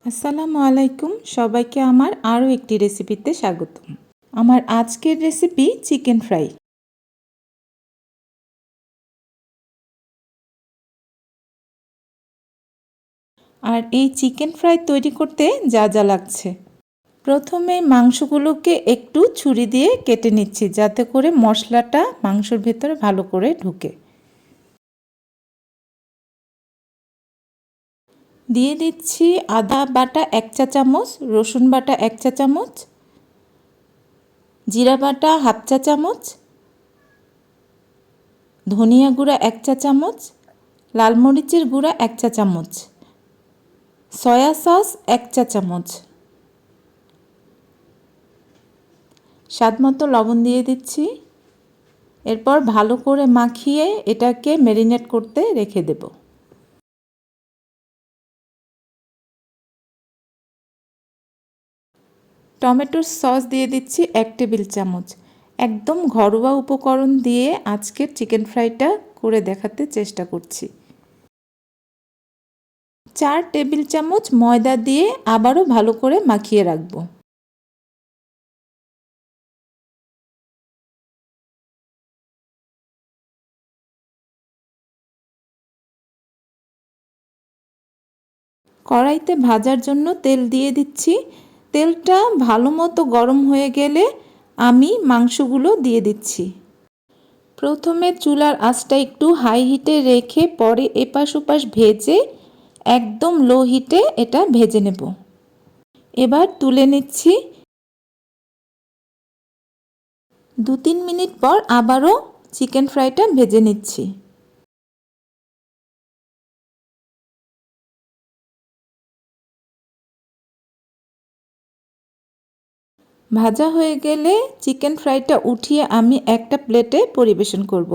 আসসালামু আলাইকুম, সবাইকে আমার আরও একটি রেসিপিতে স্বাগতম। আমার আজকের রেসিপি চিকেন ফ্রাই। আর এই চিকেন ফ্রাই তৈরি করতে যা যা লাগছে, প্রথমে মাংসগুলোকে একটু ছুরি দিয়ে কেটে নিচ্ছি যাতে করে মশলাটা মাংসের ভেতরে ভালো করে ঢুকে। দিয়ে দিচ্ছি আদা বাটা 1 চা চামচ, রসুন বাটা 1 চা চামচ, জিরা বাটা 1/2 চা চামচ, ধনিয়া গুঁড়া 1 চা চামচ, লাল মরিচের গুঁড়া 1 চা চামচ, সয়া সস 1 চা চামচ, স্বাদমতো লবণ দিয়ে দিচ্ছি। এরপর ভালো করে মাখিয়ে এটাকে ম্যারিনেট করতে রেখে দেব। টমেটোর সস দিয়ে দিচ্ছি 1 টেবিল চামচ। একদম ঘরোয়া উপকরণ দিয়ে আজকের চিকেন ফ্রাইটা করে দেখাতে চেষ্টা করছি। 4 টেবিল চামচ ময়দা দিয়ে আবারও ভালো করে মাখিয়ে রাখবো। কড়াইতে ভাজার জন্য তেল দিয়ে দিচ্ছি। তেলটা ভালো মতো গরম হয়ে গেলে আমি মাংসগুলো দিয়ে দিচ্ছি। প্রথমে চুলার আঁচটা একটু হাই হিটে রেখে পরে এপাশ ওপাশ ভেজে একদম লো হিটে এটা ভেজে নেব। এবার তুলে নিচ্ছি। 2-3 মিনিট পর আবারও চিকেন ফ্রাইটা ভেজে নিচ্ছি। ভাজা হয়ে গেলে চিকেন ফ্রাইটা উঠিয়ে আমি একটা প্লেটে পরিবেশন করব।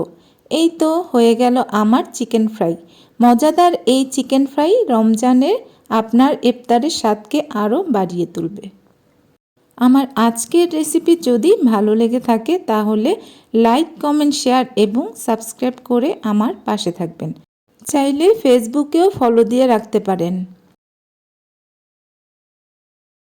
এই তো হয়ে গেল আমার চিকেন ফ্রাই। মজাদার এই চিকেন ফ্রাই রমজানের আপনার ইফতারের স্বাদকে আরও বাড়িয়ে তুলবে। আমার আজকের রেসিপি যদি ভালো লেগে থাকে তাহলে লাইক, কমেন্ট, শেয়ার এবং সাবস্ক্রাইব করে আমার পাশে থাকবেন। চাইলে ফেসবুকেও ফলো দিয়ে রাখতে পারেন।